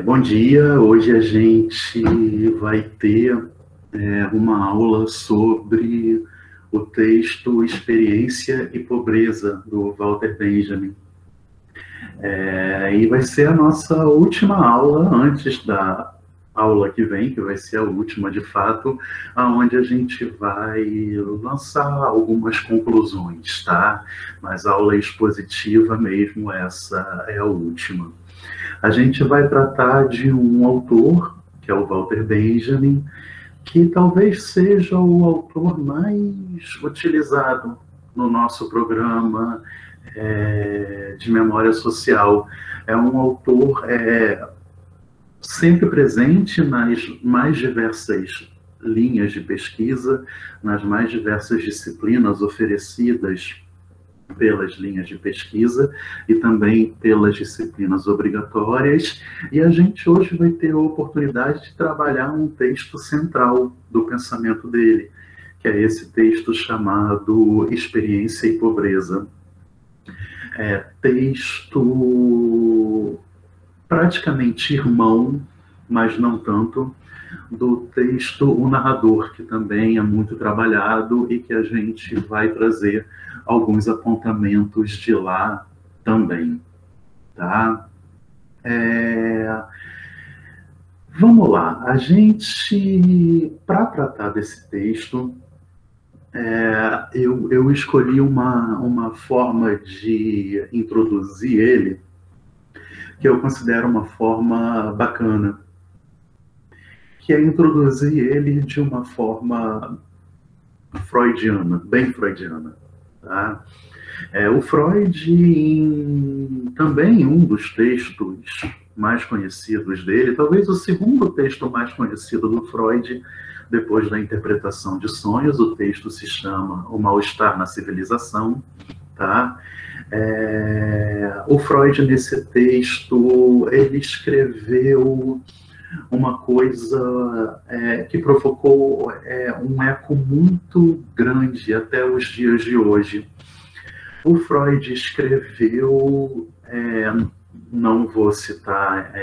Bom dia, hoje a gente vai ter uma aula sobre o texto Experiência e Pobreza, do Walter Benjamin. E vai ser a nossa última aula antes da aula que vem, que vai ser a última de fato, aonde a gente vai lançar algumas conclusões, tá? Mas a aula expositiva mesmo, essa é a última. A gente vai tratar de um autor, que é o Walter Benjamin, que talvez seja o autor mais utilizado no nosso programa de memória social. É um autor sempre presente nas mais diversas linhas de pesquisa, nas mais diversas disciplinas oferecidas pelas linhas de pesquisa e também pelas disciplinas obrigatórias, e a gente hoje vai ter a oportunidade de trabalhar um texto central do pensamento dele, que é esse texto chamado Experiência e Pobreza. Texto praticamente irmão, mas não tanto, do texto O Narrador, que também é muito trabalhado e que a gente vai trazer alguns apontamentos de lá também, tá? Vamos lá, a gente, para tratar desse texto, eu escolhi uma forma de introduzir ele, que eu considero uma forma bacana, que é introduzir ele de uma forma freudiana, bem freudiana. Tá? O Freud, também um dos textos mais conhecidos dele, talvez o segundo texto mais conhecido do Freud, depois da interpretação de sonhos, o texto se chama O Mal-Estar na Civilização. Tá? O Freud, nesse texto, ele escreveu uma coisa que provocou um eco muito grande até os dias de hoje. O Freud escreveu, não vou citar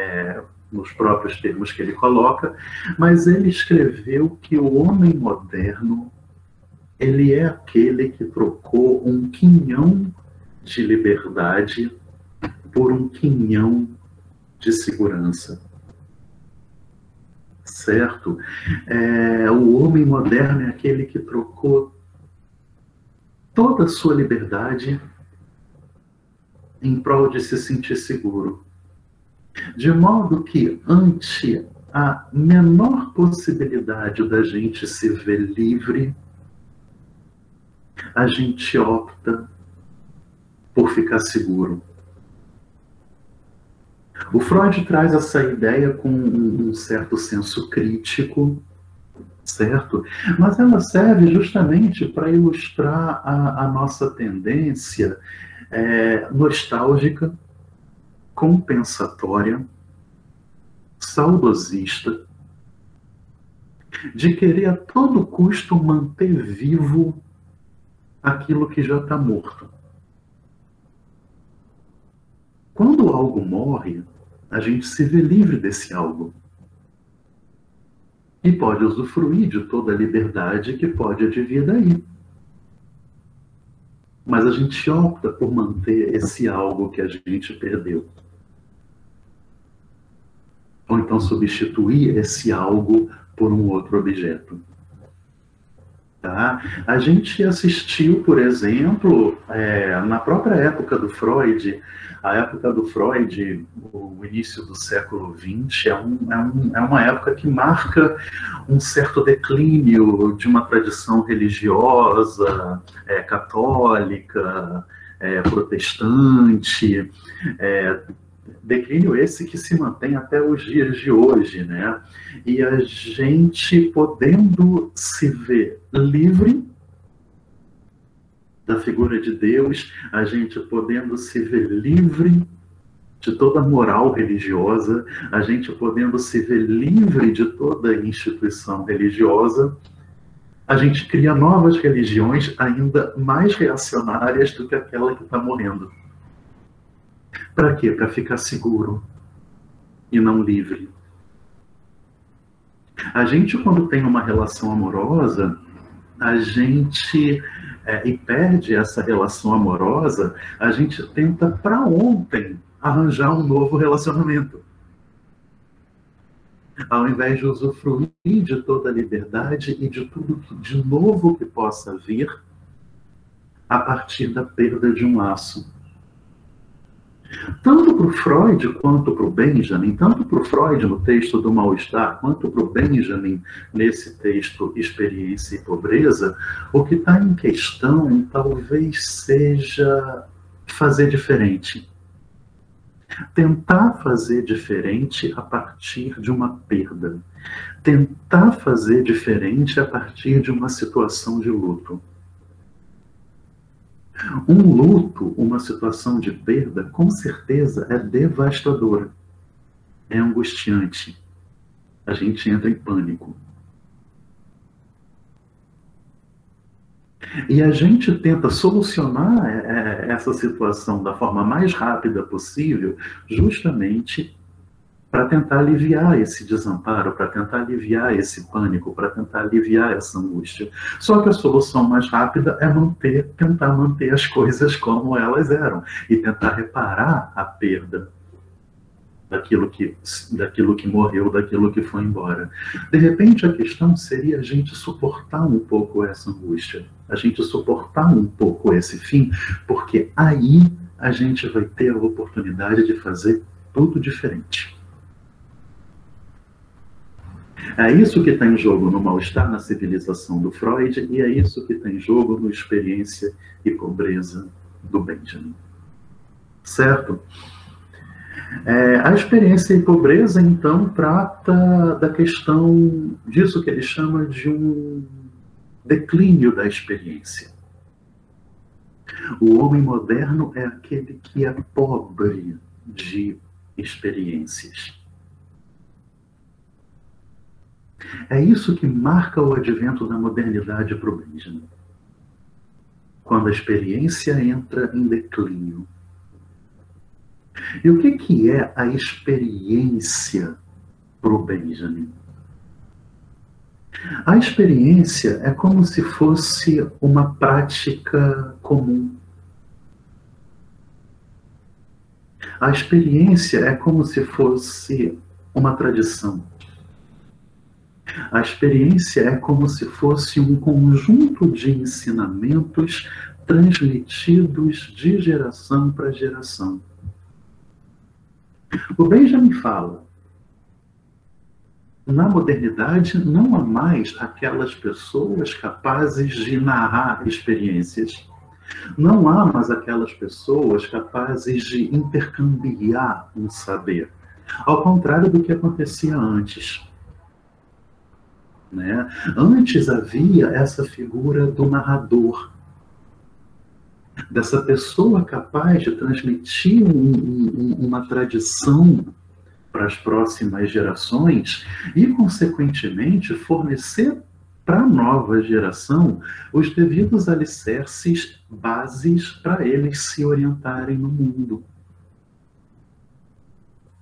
nos próprios termos que ele coloca, mas ele escreveu que o homem moderno, ele é aquele que trocou um quinhão de liberdade por um quinhão de segurança. Certo? O homem moderno é aquele que trocou toda a sua liberdade em prol de se sentir seguro. De modo que, ante a menor possibilidade da gente se ver livre, a gente opta por ficar seguro. O Freud traz essa ideia com um certo senso crítico, certo? Mas ela serve justamente para ilustrar a nossa tendência nostálgica, compensatória, saudosista, de querer a todo custo manter vivo aquilo que já está morto. Quando algo morre, a gente se vê livre desse algo. E pode usufruir de toda a liberdade que pode advir daí. Mas a gente opta por manter esse algo que a gente perdeu. Ou então substituir esse algo por um outro objeto. Tá? A gente assistiu, por exemplo, na própria época do Freud, a época do Freud, o início do século XX, é uma época que marca um certo declínio de uma tradição religiosa, católica, protestante, declínio esse que se mantém até os dias de hoje, né? E a gente podendo se ver livre da figura de Deus, a gente podendo se ver livre de toda moral religiosa, a gente podendo se ver livre de toda instituição religiosa, a gente cria novas religiões ainda mais reacionárias do que aquela que está morrendo. Para quê? Para ficar seguro. e não livre. A gente, quando tem uma relação amorosa, a gente e perde essa relação amorosa, a gente tenta para ontem arranjar um novo relacionamento. Ao invés de usufruir de toda a liberdade e de tudo de novo que possa vir a partir da perda de um laço. Tanto para o Freud quanto para o Benjamin, tanto para o Freud no texto do Mal-Estar, quanto para o Benjamin nesse texto Experiência e Pobreza, o que está em questão talvez seja fazer diferente. Tentar fazer diferente a partir de uma perda. Tentar fazer diferente a partir de uma situação de luto. Um luto, uma situação de perda, com certeza é devastadora. É angustiante. A gente entra em pânico. E a gente tenta solucionar essa situação da forma mais rápida possível, justamente para tentar aliviar esse desamparo, para tentar aliviar esse pânico, para tentar aliviar essa angústia. Só que a solução mais rápida é tentar manter as coisas como elas eram e tentar reparar a perda daquilo que morreu, daquilo que foi embora. De repente, a questão seria a gente suportar um pouco essa angústia, a gente suportar um pouco esse fim, porque aí a gente vai ter a oportunidade de fazer tudo diferente. É isso que está em jogo no Mal-Estar na Civilização do Freud e é isso que está em jogo no Experiência e Pobreza do Benjamin. Certo? A Experiência e Pobreza, então, trata da questão disso que ele chama de um declínio da experiência. O homem moderno é aquele que é pobre de experiências. É isso que marca o advento da modernidade para o Benjamin. Quando a experiência entra em declínio. E o que é a experiência para o Benjamin? A experiência é como se fosse uma prática comum. A experiência é como se fosse uma tradição. A experiência é como se fosse um conjunto de ensinamentos transmitidos de geração para geração. O Benjamin fala, na modernidade não há mais aquelas pessoas capazes de narrar experiências. Não há mais aquelas pessoas capazes de intercambiar um saber. Ao contrário do que acontecia antes. Né? Antes havia essa figura do narrador, dessa pessoa capaz de transmitir uma tradição para as próximas gerações e, consequentemente, fornecer para a nova geração os devidos alicerces, bases para eles se orientarem no mundo.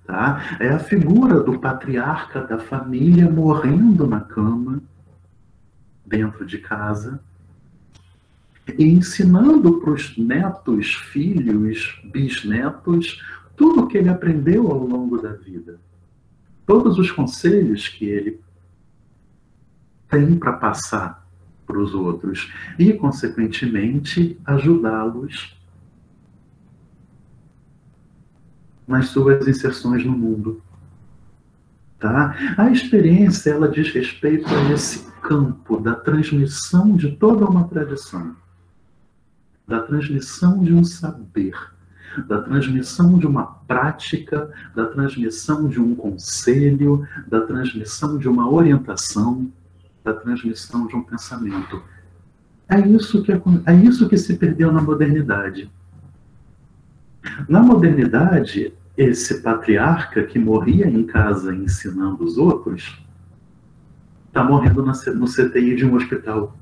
Tá? É a figura do patriarca da família morrendo na cama, dentro de casa, e ensinando para os netos, filhos, bisnetos, tudo o que ele aprendeu ao longo da vida. Todos os conselhos que ele tem para passar para os outros. E, consequentemente, ajudá-los nas suas inserções no mundo. Tá? A experiência, ela diz respeito a esse campo da transmissão de toda uma tradição. Da transmissão de um saber, da transmissão de uma prática, da transmissão de um conselho, da transmissão de uma orientação, da transmissão de um pensamento. É isso que se perdeu na modernidade. Na modernidade, esse patriarca que morria em casa ensinando os outros, está morrendo no CTI de um hospital.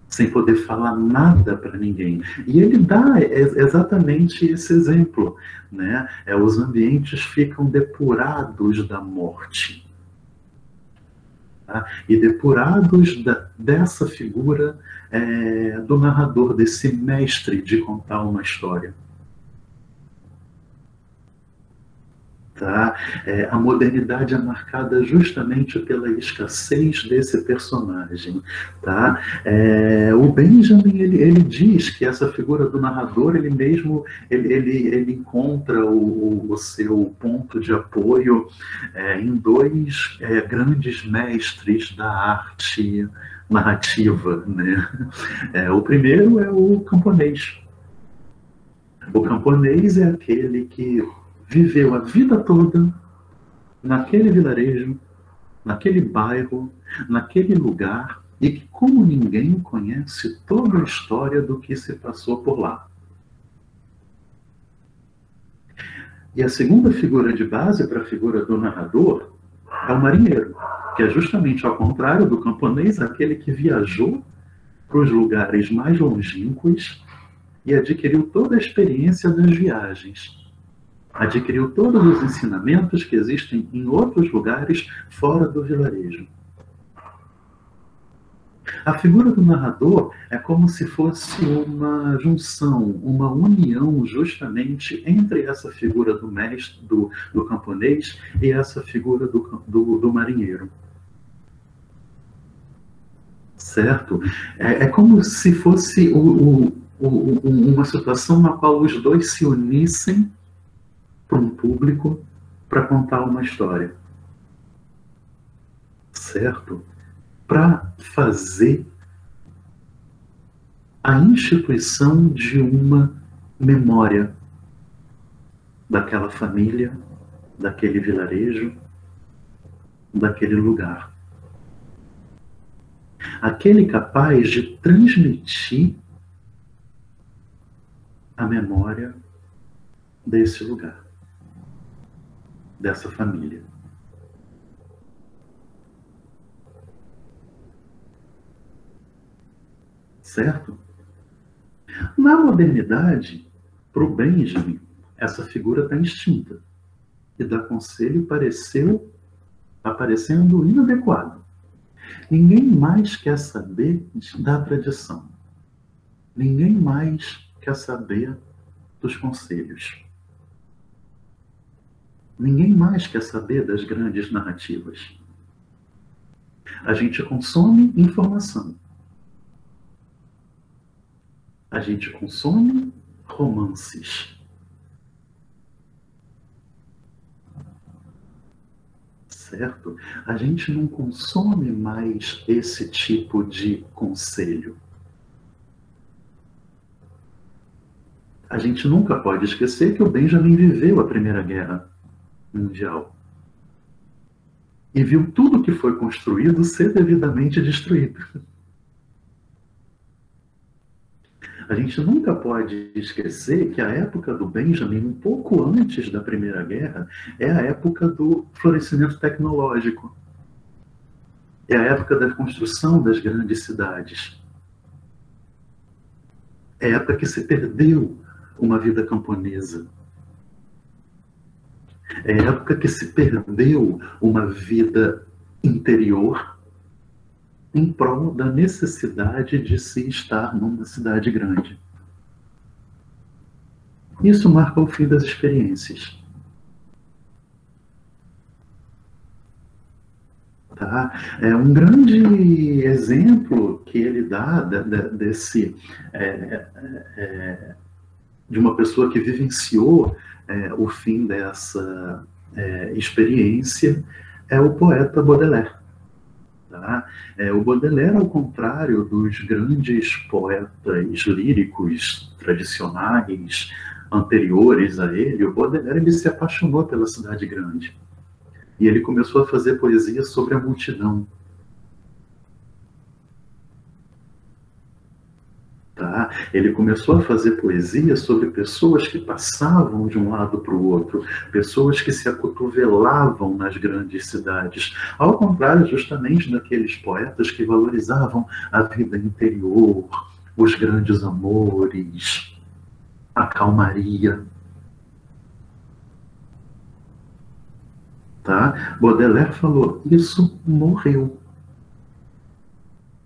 sem poder falar nada para ninguém. E ele dá exatamente esse exemplo, né? Os ambientes ficam depurados da morte. Tá? E depurados dessa figura do narrador, desse mestre de contar uma história. Tá? A modernidade é marcada justamente pela escassez desse personagem. Tá? O Benjamin ele diz que essa figura do narrador ele mesmo ele encontra o seu ponto de apoio em dois grandes mestres da arte narrativa. Né? O primeiro é o camponês. O camponês é aquele que viveu a vida toda naquele vilarejo, naquele bairro, naquele lugar, e que, como ninguém, conhece toda a história do que se passou por lá. E a segunda figura de base para a figura do narrador é o marinheiro, que é justamente ao contrário do camponês, aquele que viajou para os lugares mais longínquos e adquiriu toda a experiência das viagens. Adquiriu todos os ensinamentos que existem em outros lugares fora do vilarejo. A figura do narrador é como se fosse uma junção, uma união justamente entre essa figura do mestre, do camponês, e essa figura do marinheiro. Certo? É como se fosse uma situação na qual os dois se unissem para um público para contar uma história. Certo? Para fazer a instituição de uma memória daquela família, daquele vilarejo, daquele lugar. Aquele capaz de transmitir a memória desse lugar, dessa família. Certo? Na modernidade, para o Benjamin, essa figura está extinta. E dar conselho aparecendo inadequado. Ninguém mais quer saber da tradição. Ninguém mais quer saber dos conselhos. Ninguém mais quer saber das grandes narrativas. A gente consome informação. A gente consome romances. Certo? A gente não consome mais esse tipo de conselho. A gente nunca pode esquecer que o Benjamin viveu a Primeira Guerra Mundial. E viu tudo que foi construído ser devidamente destruído. A gente nunca pode esquecer que a época do Benjamin, um pouco antes da Primeira Guerra, é a época do florescimento tecnológico. É a época da construção das grandes cidades. É a época que se perdeu uma vida camponesa. É a época que se perdeu uma vida interior em prol da necessidade de se estar numa cidade grande. Isso marca o fim das experiências. Tá? Um grande exemplo que ele dá de uma pessoa que vivenciou o fim dessa experiência é o poeta Baudelaire. Tá? O Baudelaire, ao contrário dos grandes poetas líricos tradicionais anteriores a ele, o Baudelaire ele se apaixonou pela cidade grande. E ele começou a fazer poesia sobre a multidão. Tá? Ele começou a fazer poesia sobre pessoas que passavam de um lado para o outro, pessoas que se acotovelavam nas grandes cidades, ao contrário justamente daqueles poetas que valorizavam a vida interior, os grandes amores, a calmaria. Tá? Baudelaire falou, isso morreu.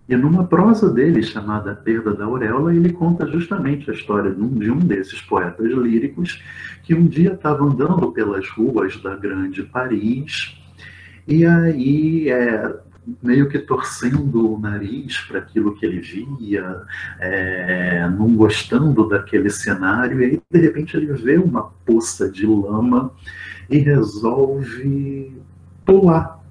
E numa prosa dele, chamada A Perda da Auréola, ele conta justamente a história de um desses poetas líricos que um dia estava andando pelas ruas da grande Paris e aí, meio que torcendo o nariz para aquilo que ele via, não gostando daquele cenário, e aí, de repente, ele vê uma poça de lama e resolve pular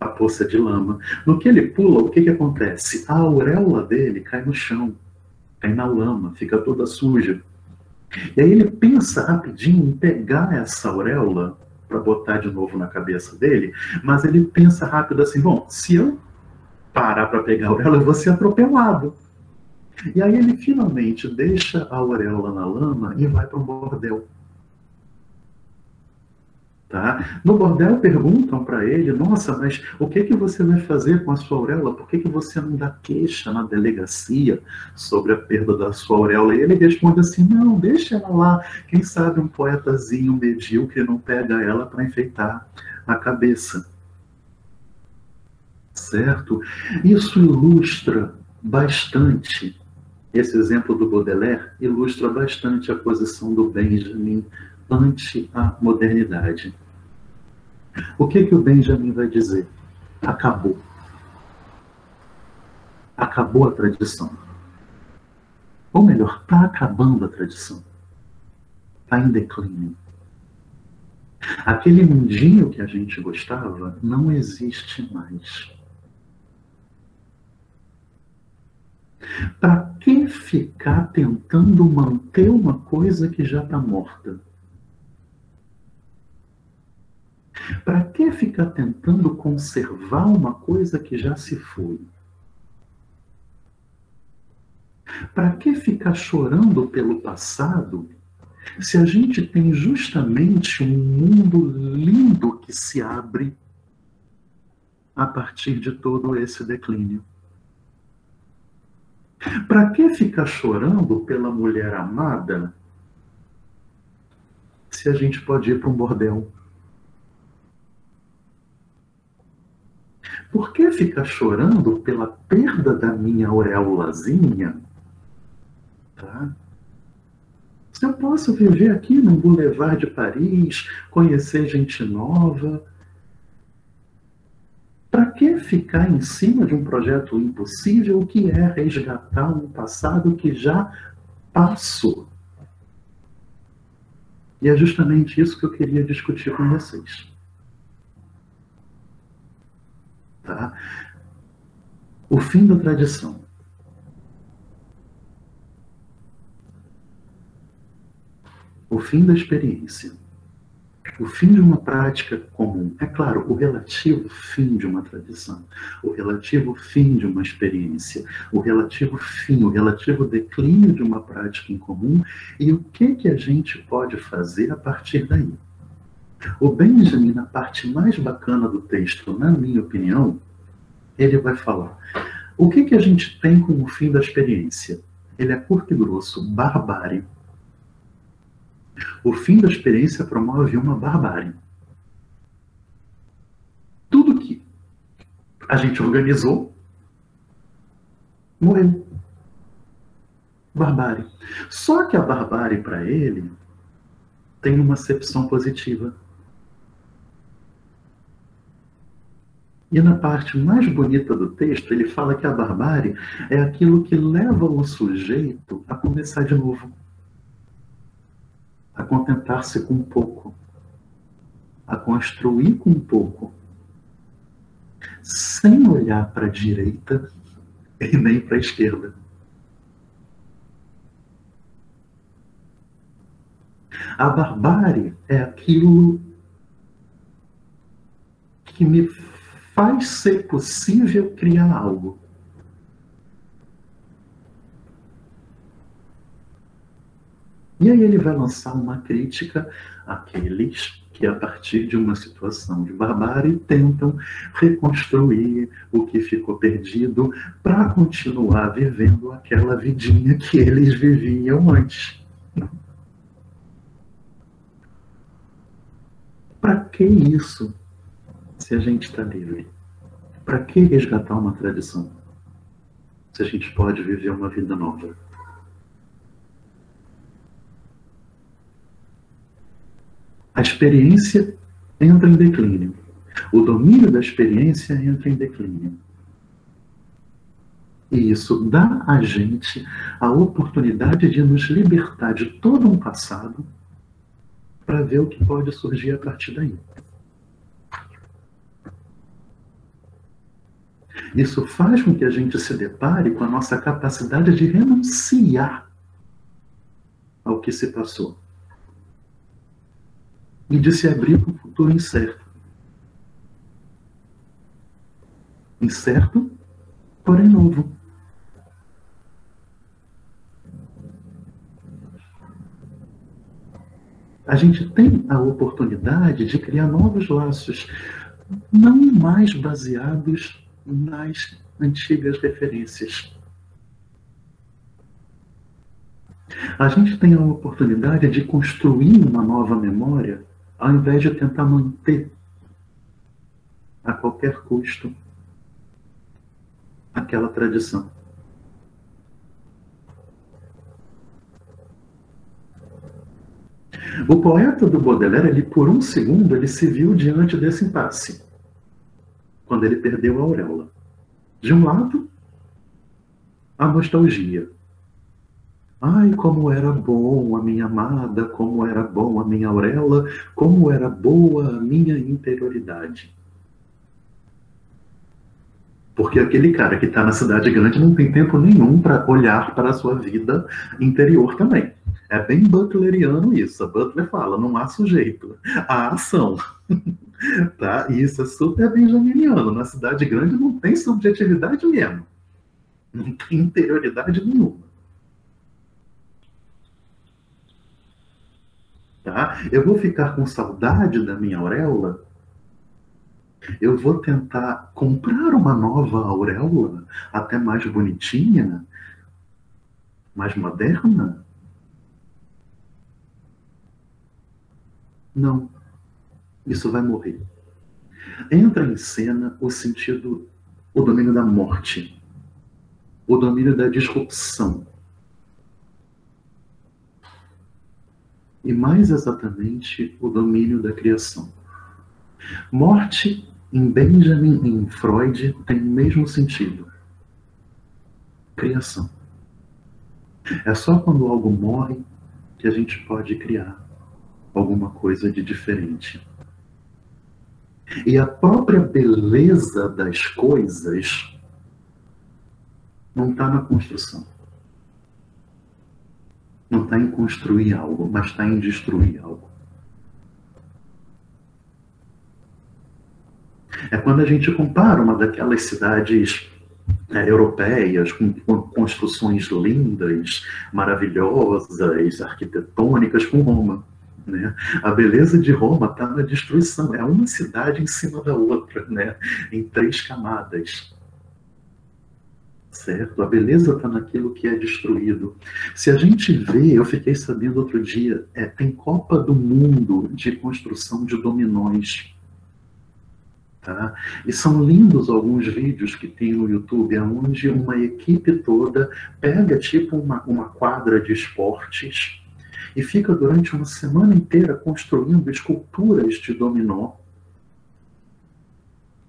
a poça de lama. No que ele pula, o que, que acontece? A auréola dele cai no chão, cai na lama, fica toda suja. E aí ele pensa rapidinho em pegar essa auréola para botar de novo na cabeça dele, mas ele pensa rápido assim, bom, se eu parar para pegar a auréola, eu vou ser atropelado. E aí ele finalmente deixa a auréola na lama e vai para um bordel. Tá? No bordel perguntam para ele, nossa, mas o que você vai fazer com a sua auréola? Por que você não dá queixa na delegacia sobre a perda da sua auréola? E ele responde assim, não, deixa ela lá, quem sabe um poetazinho medíocre não pega ela para enfeitar a cabeça. Certo? Isso ilustra bastante, esse exemplo do Baudelaire ilustra bastante a posição do Benjamin ante a modernidade. O que o Benjamin vai dizer? Acabou. Acabou a tradição. Ou melhor, está acabando a tradição. Está em declínio. Aquele mundinho que a gente gostava não existe mais. Para que ficar tentando manter uma coisa que já está morta? Para que ficar tentando conservar uma coisa que já se foi? Para que ficar chorando pelo passado, se a gente tem justamente um mundo lindo que se abre a partir de todo esse declínio? Para que ficar chorando pela mulher amada, se a gente pode ir para um bordel? Por que ficar chorando pela perda da minha auréolazinha? Tá? Se eu posso viver aqui no Boulevard de Paris, conhecer gente nova, para que ficar em cima de um projeto impossível que é resgatar um passado que já passou? E é justamente isso que eu queria discutir com vocês. Tá? O fim da tradição. O fim da experiência. O fim de uma prática comum. É claro, o relativo fim de uma tradição. O relativo fim de uma experiência. O relativo fim, o relativo declínio de uma prática em comum. E o que a gente pode fazer a partir daí? O Benjamin, na parte mais bacana do texto, na minha opinião, ele vai falar: o que a gente tem com o fim da experiência? Ele é curto e grosso, barbárie. O fim da experiência promove uma barbárie. Tudo que a gente organizou morreu. Barbárie. Só que a barbárie, para ele, tem uma acepção positiva. E na parte mais bonita do texto, ele fala que a barbárie é aquilo que leva o sujeito a começar de novo, a contentar-se com pouco, a construir com pouco, sem olhar para a direita e nem para a esquerda. A barbárie é aquilo que me faz ser possível criar algo. E aí ele vai lançar uma crítica àqueles que, a partir de uma situação de barbárie, tentam reconstruir o que ficou perdido para continuar vivendo aquela vidinha que eles viviam antes. Para que isso, se a gente está livre? Para que resgatar uma tradição, se a gente pode viver uma vida nova? A experiência entra em declínio. O domínio da experiência entra em declínio. E isso dá a gente a oportunidade de nos libertar de todo um passado para ver o que pode surgir a partir daí. Isso faz com que a gente se depare com a nossa capacidade de renunciar ao que se passou e de se abrir para um futuro incerto. Incerto, porém novo. A gente tem a oportunidade de criar novos laços, não mais baseados nas antigas referências. A gente tem a oportunidade de construir uma nova memória, ao invés de tentar manter a qualquer custo aquela tradição. O poeta do Baudelaire, ele, por um segundo, ele se viu diante desse impasse, quando ele perdeu a auréola. De um lado, a nostalgia. Ai, como era bom a minha amada, como era bom a minha auréola, como era boa a minha interioridade. Porque aquele cara que está na cidade grande não tem tempo nenhum para olhar para a sua vida interior também. É bem butleriano isso. A Butler fala, não há sujeito, há ação. Tá? E isso é super benjaminiano. Na cidade grande não tem subjetividade mesmo. Não tem interioridade nenhuma. Tá? Eu vou ficar com saudade da minha auréola? Eu vou tentar comprar uma nova auréola, até mais bonitinha, mais moderna? Não. Isso vai morrer. Entra em cena o sentido, o domínio da morte, o domínio da disrupção. E mais exatamente o domínio da criação. Morte, em Benjamin e em Freud, tem o mesmo sentido. Criação. É só quando algo morre que a gente pode criar alguma coisa de diferente. E a própria beleza das coisas não está na construção. Não está em construir algo, mas está em destruir algo. É quando a gente compara uma daquelas cidades europeias com construções lindas, maravilhosas, arquitetônicas, com Roma. Né? A beleza de Roma está na destruição. É uma cidade em cima da outra, né? Em 3 camadas. Certo? A beleza está naquilo que é destruído. Se a gente vê, eu fiquei sabendo outro dia, tem Copa do Mundo de construção de dominós. Tá? E são lindos alguns vídeos que tem no YouTube, onde uma equipe toda pega tipo uma quadra de esportes e fica durante uma semana inteira construindo esculturas de dominó.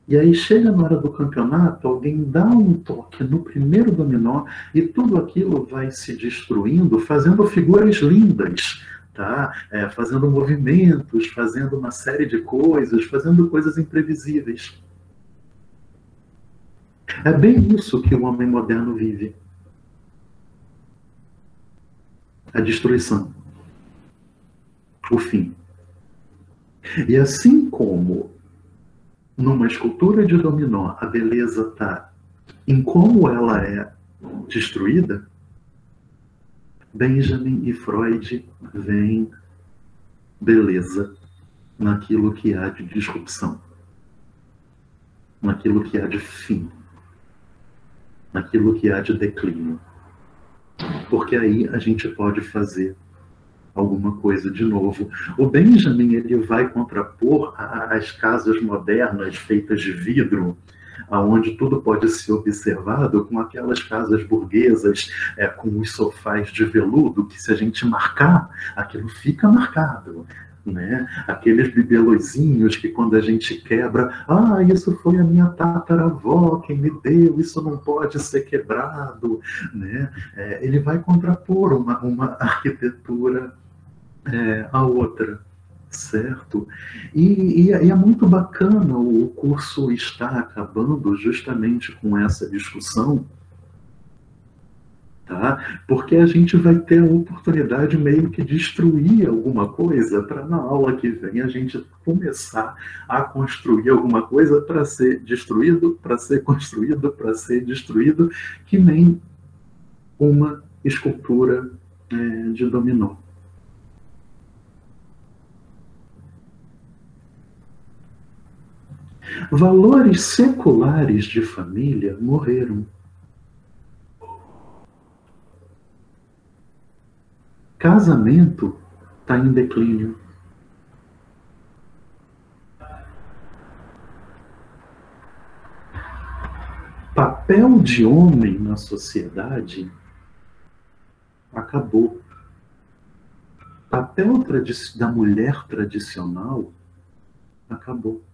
E aí chega na hora do campeonato, alguém dá um toque no primeiro dominó e tudo aquilo vai se destruindo, fazendo figuras lindas. Tá? Fazendo movimentos, fazendo uma série de coisas, fazendo coisas imprevisíveis. É bem isso que o homem moderno vive. A destruição. O fim. E assim como numa escultura de dominó a beleza está em como ela é destruída, Benjamin e Freud veem beleza naquilo que há de disrupção, naquilo que há de fim, naquilo que há de declínio. Porque aí a gente pode fazer alguma coisa de novo. O Benjamin, ele vai contrapor as casas modernas feitas de vidro, onde tudo pode ser observado, com aquelas casas burguesas, com os sofás de veludo, que se a gente marcar, aquilo fica marcado. Né? Aqueles bibelôzinhos que quando a gente quebra, isso foi a minha tataravó quem me deu, isso não pode ser quebrado. Né? Ele vai contrapor uma arquitetura a outra, certo? E é muito bacana, o curso está acabando justamente com essa discussão, tá? Porque a gente vai ter a oportunidade meio que destruir alguma coisa para na aula que vem a gente começar a construir alguma coisa para ser destruído, para ser construído, para ser destruído, que nem uma escultura de dominó. Valores seculares de família morreram. Casamento está em declínio. Papel de homem na sociedade acabou. Papel da mulher tradicional acabou.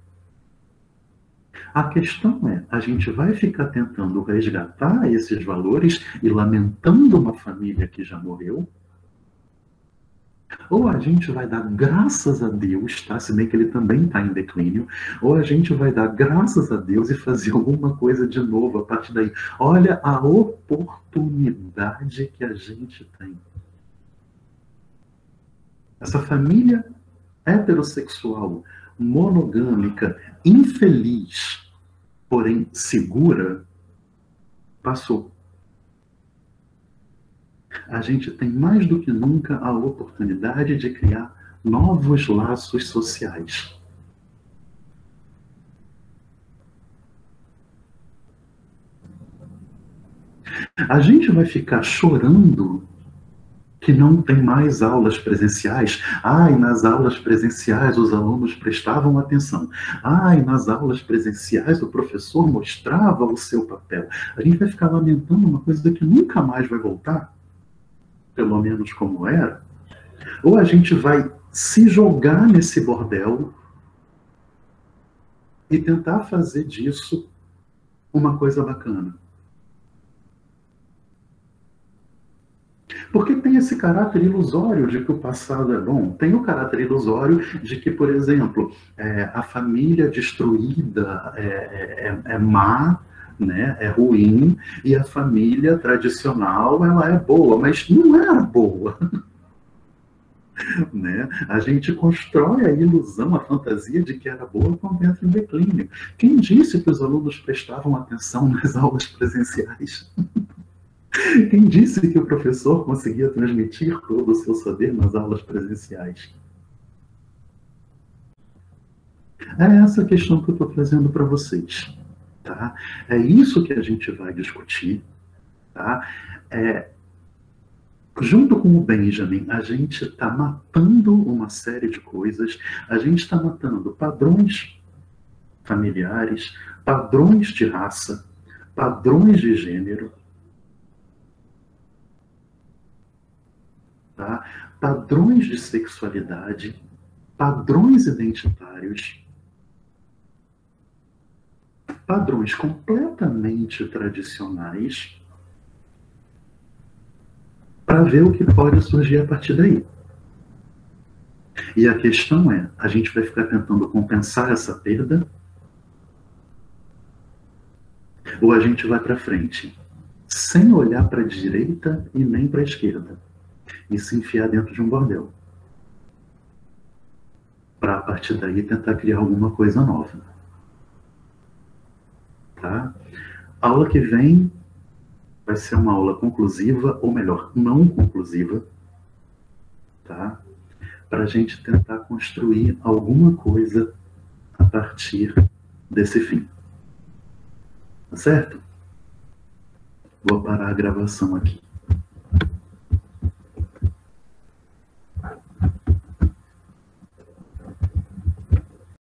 A questão é, a gente vai ficar tentando resgatar esses valores e lamentando uma família que já morreu? Ou a gente vai dar graças a Deus, tá? Se bem que ele também está em declínio, ou a gente vai dar graças a Deus e fazer alguma coisa de novo a partir daí. Olha a oportunidade que a gente tem. Essa família heterossexual, monogâmica, infeliz, porém segura, passou. A gente tem mais do que nunca a oportunidade de criar novos laços sociais. A gente vai ficar chorando que não tem mais aulas presenciais. Nas aulas presenciais os alunos prestavam atenção. Nas aulas presenciais o professor mostrava o seu papel. A gente vai ficar lamentando uma coisa que nunca mais vai voltar, pelo menos como era. Ou a gente vai se jogar nesse bordel e tentar fazer disso uma coisa bacana. Porque tem esse caráter ilusório de que o passado é bom. Tem o caráter ilusório de que, por exemplo, a família destruída é má, né, é ruim, e a família tradicional ela é boa, mas não era boa. Né? A gente constrói a ilusão, a fantasia de que era boa quando entra em declínio. Quem disse que os alunos prestavam atenção nas aulas presenciais? Quem disse que o professor conseguia transmitir todo o seu saber nas aulas presenciais? É essa questão que eu estou trazendo para vocês. Tá? É isso que a gente vai discutir. Tá? Junto com o Benjamin, a gente está matando uma série de coisas. A gente está matando padrões familiares, padrões de raça, padrões de gênero, tá? Padrões de sexualidade, padrões identitários, padrões completamente tradicionais, para ver o que pode surgir a partir daí. E a questão é, a gente vai ficar tentando compensar essa perda, ou a gente vai para frente, sem olhar para a direita e nem para a esquerda, e se enfiar dentro de um bordel, para a partir daí tentar criar alguma coisa nova. Tá? Aula que vem, vai ser uma aula conclusiva, ou melhor, não conclusiva, tá? Para a gente tentar construir alguma coisa a partir desse fim. Tá certo? Vou parar a gravação aqui.